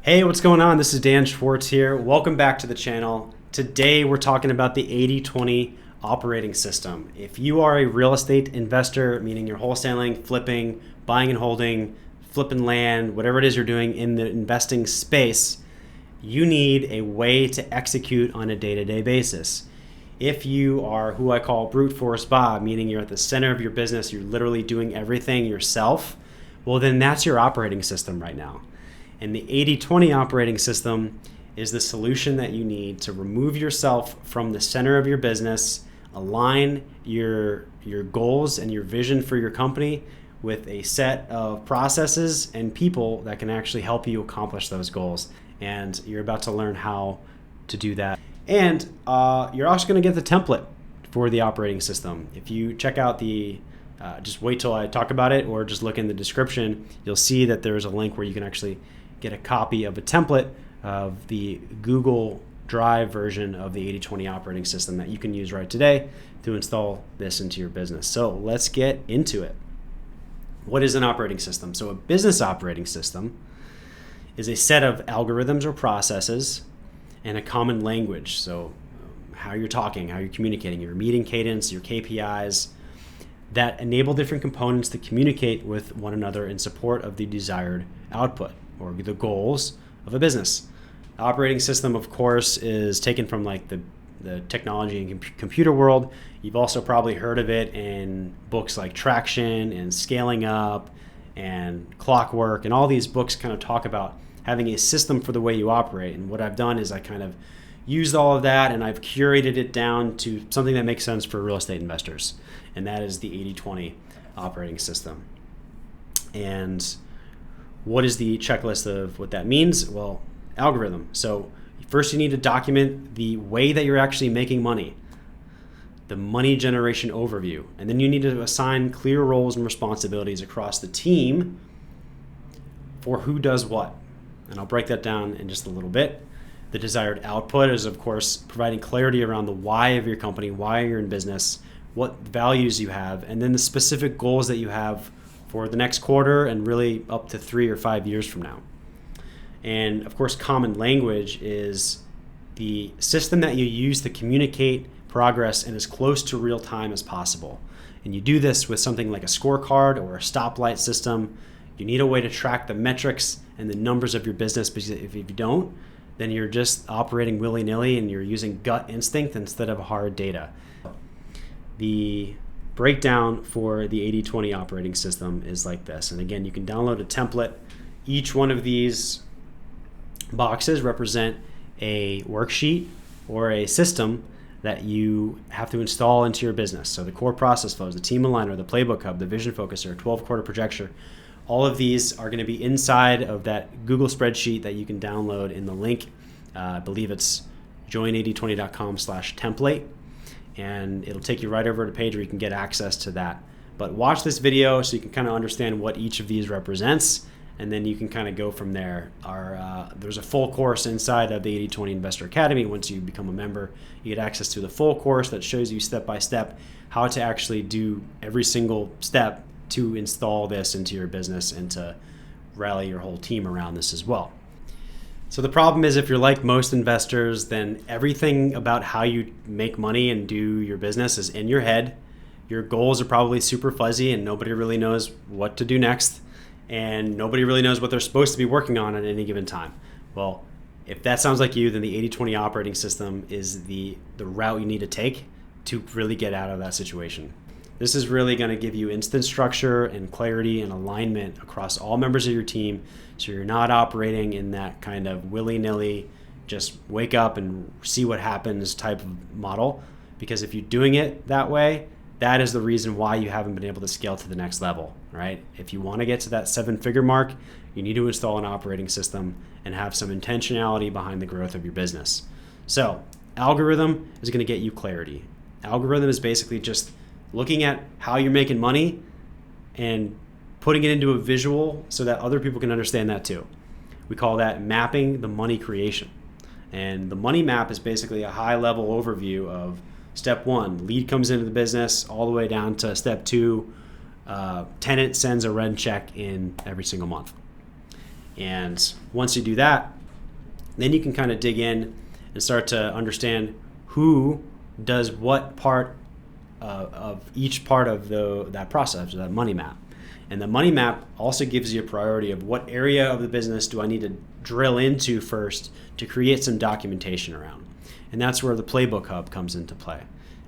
Hey, what's going on? This is Dan Schwartz here. Welcome back to the channel. Today we're talking about the 80-20 operating system. If you are a real estate investor, meaning you're wholesaling, flipping, buying and holding, flipping land, whatever it is you're doing in the investing space, you need a way to execute on a day-to-day basis. If you are who I call brute force Bob, meaning you're at the center of your business, you're literally doing everything yourself, well then that's your operating system right now. And the 80-20 operating system is the solution that you need to remove yourself from the center of your business, align your goals and your vision for your company with a set of processes and people that can actually help you accomplish those goals. And you're about to learn how to do that. And you're also going to get the template for the operating system. If you check out just wait till I talk about it or just look in the description, you'll see that there's a link where you can actually get a copy of a template of the Google Drive version of the 80-20 operating system that you can use right today to install this into your business. So let's get into it. What is an operating system? So a business operating system is a set of algorithms or processes and a common language. So how you're talking, how you're communicating, your meeting cadence, your KPIs, that enable different components to communicate with one another in support of the desired output or the goals of a business. The operating system, of course, is taken from like the technology and computer world. You've also probably heard of it in books like Traction and Scaling Up and Clockwork, and all these books kind of talk about having a system for the way you operate. And what I've done is I kind of used all of that and I've curated it down to something that makes sense for real estate investors, and that is the 80-20 operating system. And what is the checklist of what that means? Well, algorithm. So first you need to document the way that you're actually making money, the money generation overview, and then you need to assign clear roles and responsibilities across the team for who does what. And I'll break that down in just a little bit. The desired output is, of course, providing clarity around the why of your company, why you're in business, what values you have, and then the specific goals that you have for the next quarter and really up to 3 or 5 years from now. And of course, common language is the system that you use to communicate progress in as close to real time as possible. And you do this with something like a scorecard or a stoplight system. You need a way to track the metrics and the numbers of your business, because if you don't, then you're just operating willy-nilly and you're using gut instinct instead of hard data. The breakdown for the 80-20 operating system is like this. And again, you can download a template. Each one of these boxes represent a worksheet or a system that you have to install into your business. So the core process flows, the team aligner, the playbook hub, the vision focuser, 12-quarter projector, all of these are going to be inside of that Google spreadsheet that you can download in the link. I believe it's join8020.com/template. And it'll take you right over to a page where you can get access to that. But watch this video so you can kind of understand what each of these represents, and then you can kind of go from there. There's a full course inside of the 80-20 Investor Academy. Once you become a member, you get access to the full course that shows you step by step how to actually do every single step to install this into your business and to rally your whole team around this as well. So the problem is, if you're like most investors, then everything about how you make money and do your business is in your head. Your goals are probably super fuzzy and nobody really knows what to do next, and nobody really knows what they're supposed to be working on at any given time. Well, if that sounds like you, then the 80-20 operating system is the route you need to take to really get out of that situation. This is really going to give you instant structure and clarity and alignment across all members of your team, so you're not operating in that kind of willy-nilly, just wake up and see what happens type of model. Because if you're doing it that way, that is the reason why you haven't been able to scale to the next level, right? If you want to get to that 7-figure mark, you need to install an operating system and have some intentionality behind the growth of your business. So algorithm is going to get you clarity. Algorithm is basically just looking at how you're making money and putting it into a visual so that other people can understand that too. We call that mapping the money creation. And the money map is basically a high-level overview of step 1, lead comes into the business, all the way down to step 2, tenant sends a rent check in every single month. And once you do that, then you can kind of dig in and start to understand who does what part of each part of that process, that money map. And the money map also gives you a priority of what area of the business do I need to drill into first to create some documentation around. And that's where the Playbook Hub comes into play.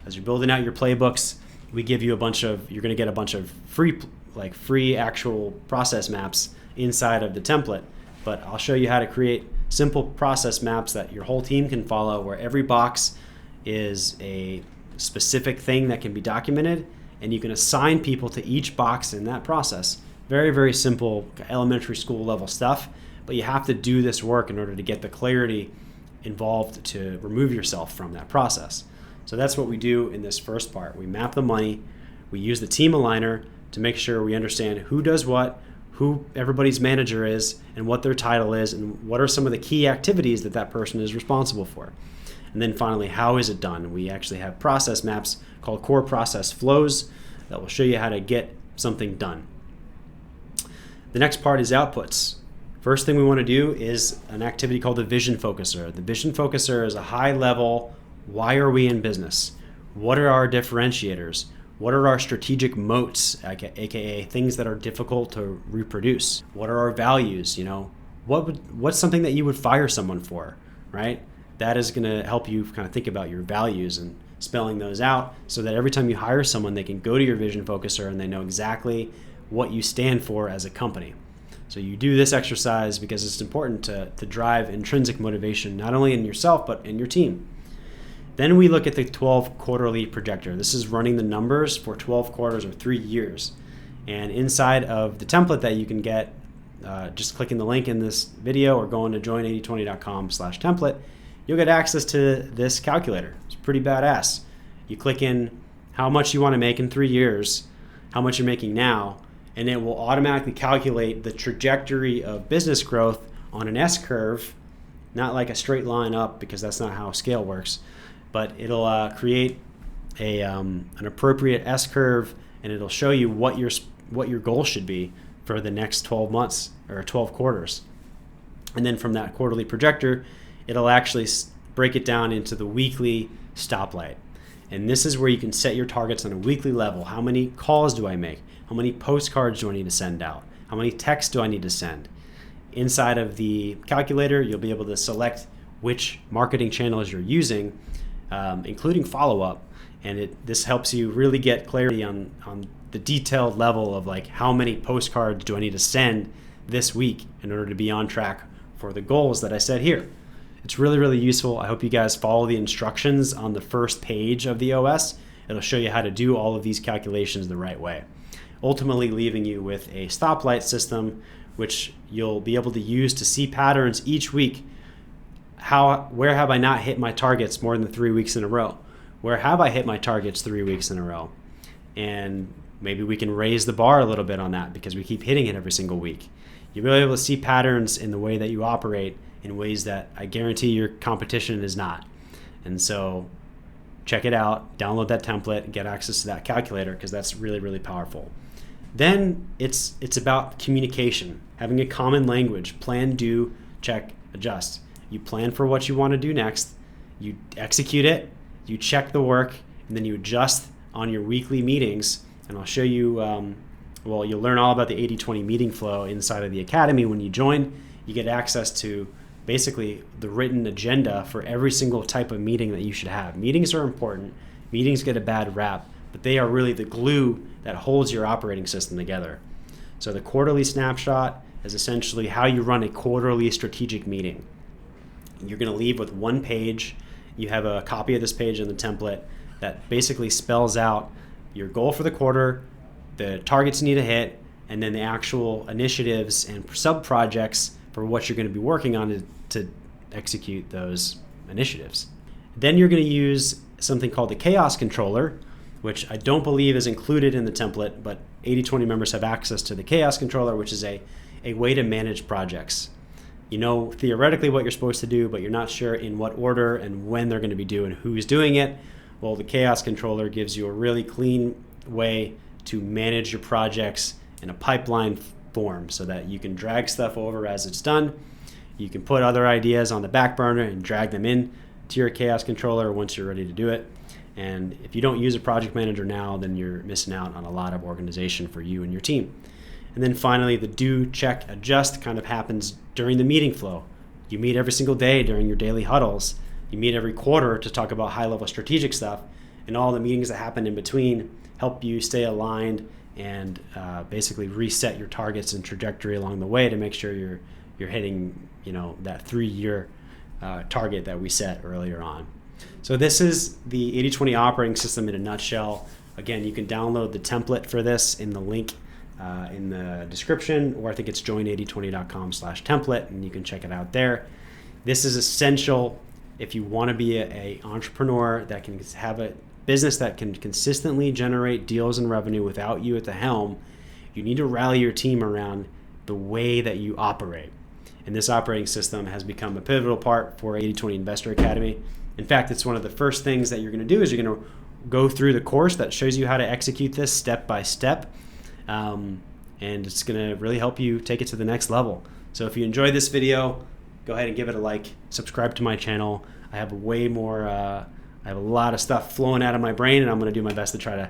As you're building out your playbooks, we give you you're going to get a bunch of free actual process maps inside of the template. But I'll show you how to create simple process maps that your whole team can follow, where every box is a specific thing that can be documented, and you can assign people to each box in that process. Very, very simple elementary school level stuff, but you have to do this work in order to get the clarity involved to remove yourself from that process. So that's what we do in this first part. We map the money, we use the team aligner to make sure we understand who does what, who everybody's manager is, and what their title is, and what are some of the key activities that person is responsible for. And then finally, how is it done? We actually have process maps called core process flows that will show you how to get something done. The next part is outputs. First thing we want to do is an activity called the vision focuser. The vision focuser is a high level, why are we in business? What are our differentiators? What are our strategic moats, aka things that are difficult to reproduce? What are our values? What's something that you would fire someone for, right? That is going to help you kind of think about your values and spelling those out, so that every time you hire someone, they can go to your vision focuser and they know exactly what you stand for as a company. So you do this exercise because it's important to drive intrinsic motivation, not only in yourself, but in your team. Then we look at the 12 quarterly projector. This is running the numbers for 12 quarters or 3 years. And inside of the template that you can get, just clicking the link in this video or going to join8020.com/template, you'll get access to this calculator. It's pretty badass. You click in how much you want to make in 3 years, how much you're making now, and it will automatically calculate the trajectory of business growth on an S-curve, not like a straight line up, because that's not how scale works, but it'll create an appropriate S-curve, and it'll show you what your goal should be for the next 12 months or 12 quarters. And then from that quarterly projector, it'll actually break it down into the weekly stoplight. And this is where you can set your targets on a weekly level. How many calls do I make? How many postcards do I need to send out? How many texts do I need to send? Inside of the calculator, you'll be able to select which marketing channels you're using, including follow-up. And this helps you really get clarity on the detailed level of like, how many postcards do I need to send this week in order to be on track for the goals that I set here. It's really, really useful. I hope you guys follow the instructions on the first page of the OS. It'll show you how to do all of these calculations the right way, ultimately leaving you with a stoplight system, which you'll be able to use to see patterns each week. Where have I not hit my targets more than 3 weeks in a row? Where have I hit my targets 3 weeks in a row? And maybe we can raise the bar a little bit on that because we keep hitting it every single week. You'll be able to see patterns in the way that you operate in ways that I guarantee your competition is not. And so check it out, download that template, get access to that calculator, because that's really, really powerful. Then it's about communication, having a common language, plan, do, check, adjust. You plan for what you want to do next, you execute it, you check the work, and then you adjust on your weekly meetings. And I'll show you, you'll learn all about the 80/20 meeting flow inside of the Academy. When you join, you get access to basically the written agenda for every single type of meeting that you should have. Meetings are important. Meetings get a bad rap, but they are really the glue that holds your operating system together. So the quarterly snapshot is essentially how you run a quarterly strategic meeting. You're going to leave with one page. You have a copy of this page in the template that basically spells out your goal for the quarter, the targets you need to hit, and then the actual initiatives and sub-projects for what you're going to be working on to execute those initiatives. Then you're going to use something called the chaos controller, which I don't believe is included in the template, but 80/20 members have access to the chaos controller, which is a way to manage projects. You know theoretically what you're supposed to do, but you're not sure in what order and when they're going to be due and who's doing it. Well, the chaos controller gives you a really clean way to manage your projects in a pipeline form so that you can drag stuff over as it's done. You can put other ideas on the back burner and drag them in to your chaos controller once you're ready to do it. And if you don't use a project manager now, then you're missing out on a lot of organization for you and your team. And then finally, the do, check, adjust kind of happens during the meeting flow. You meet every single day during your daily huddles. You meet every quarter to talk about high-level strategic stuff, and all the meetings that happen in between help you stay aligned and basically reset your targets and trajectory along the way to make sure you're hitting that 3-year target that we set earlier on. So this is the 80/20 operating system in a nutshell. Again, you can download the template for this in the link in the description, or I think it's join8020.com/template, and you can check it out there. This is essential if you want to be a entrepreneur that can have a business that can consistently generate deals and revenue without you at the helm. You need to rally your team around the way that you operate. And this operating system has become a pivotal part for 80/20 Investor Academy. In fact, it's one of the first things that you're going to do is you're going to go through the course that shows you how to execute this step by step. And it's going to really help you take it to the next level. So if you enjoyed this video, go ahead and give it a like, subscribe to my channel. I have way more, I have a lot of stuff flowing out of my brain, and I'm going to do my best to try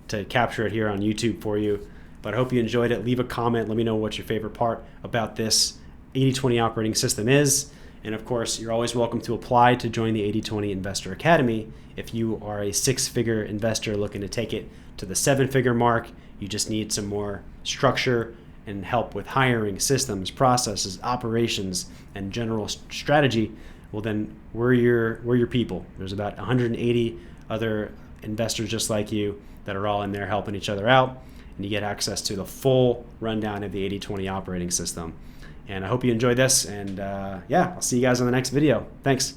to capture it here on YouTube for you. But I hope you enjoyed it. Leave a comment. Let me know what your favorite part about this 80/20 operating system is. And of course, you're always welcome to apply to join the 80/20 Investor Academy. If you are a 6-figure investor looking to take it to the 7-figure mark, you just need some more structure and help with hiring, systems, processes, operations, and general strategy, well then we're your people. There's about 180 other investors just like you that are all in there helping each other out, and you get access to the full rundown of the 80/20 operating system. And I hope you enjoyed this, and I'll see you guys on the next video. Thanks.